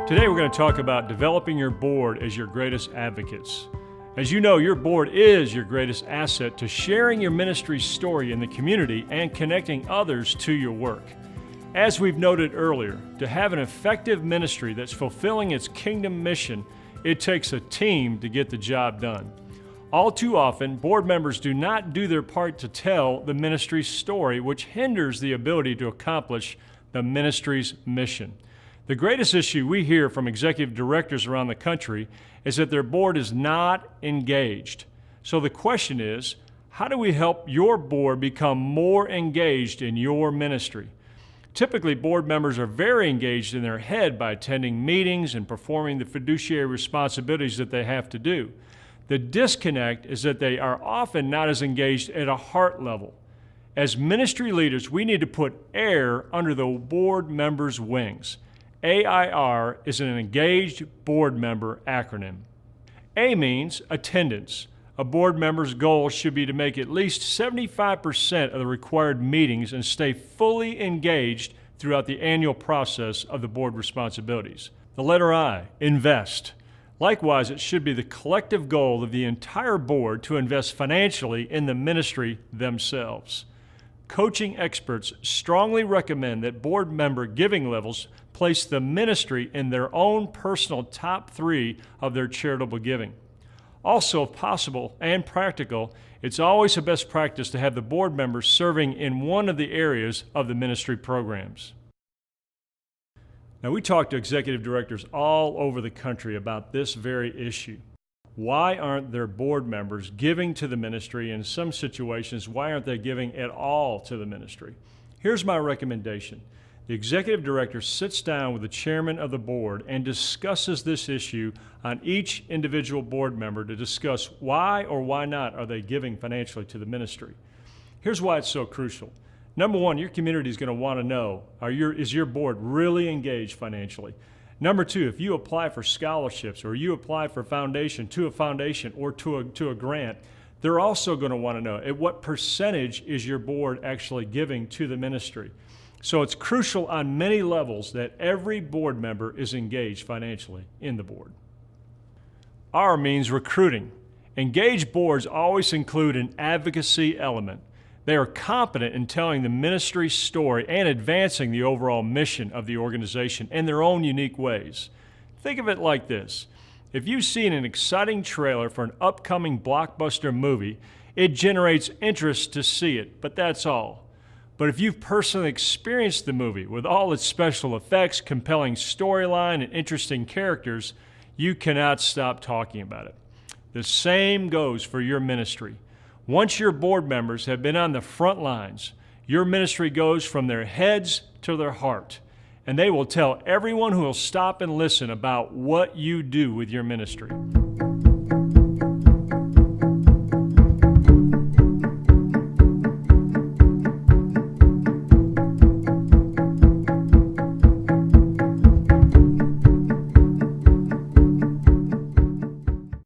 Today we're going to talk about developing your board as your greatest advocates. As you know, your board is your greatest asset to sharing your ministry's story in the community and connecting others to your work. As we've noted earlier, to have an effective ministry that's fulfilling its kingdom mission, it takes a team to get the job done. All too often, board members do not do their part to tell the ministry's story, which hinders the ability to accomplish the ministry's mission. The greatest issue we hear from executive directors around the country is that their board is not engaged. So the question is, how do we help your board become more engaged in your ministry? Typically, board members are very engaged in their head by attending meetings and performing the fiduciary responsibilities that they have to do. The disconnect is that they are often not as engaged at a heart level. As ministry leaders, we need to put air under the board members' wings. AIR is an engaged board member acronym. A means attendance. A board member's goal should be to make at least 75% of the required meetings and stay fully engaged throughout the annual process of the board responsibilities. The letter I, invest. Likewise, it should be the collective goal of the entire board to invest financially in the ministry themselves. Coaching experts strongly recommend that board member giving levels place the ministry in their own personal top 3 of their charitable giving. Also, if possible and practical, it's always a best practice to have the board members serving in one of the areas of the ministry programs. Now, we talk to executive directors all over the country about this very issue. Why aren't their board members giving to the ministry? In some situations, why aren't they giving at all to the ministry? Here's my recommendation. The executive director sits down with the chairman of the board and discusses this issue on each individual board member to discuss why or why not are they giving financially to the ministry. Here's why it's so crucial. Number one, your community is going to want to know, is your board really engaged financially? Number two, if you apply for scholarships or you apply for to a foundation or to a grant, they're also going to want to know at what percentage is your board actually giving to the ministry. So it's crucial on many levels that every board member is engaged financially in the board. R means recruiting. Engaged boards always include an advocacy element. They are competent in telling the ministry's story and advancing the overall mission of the organization in their own unique ways. Think of it like this. If you've seen an exciting trailer for an upcoming blockbuster movie, it generates interest to see it, but that's all. But if you've personally experienced the movie with all its special effects, compelling storyline, and interesting characters, you cannot stop talking about it. The same goes for your ministry. Once your board members have been on the front lines, your ministry goes from their heads to their heart, and they will tell everyone who will stop and listen about what you do with your ministry.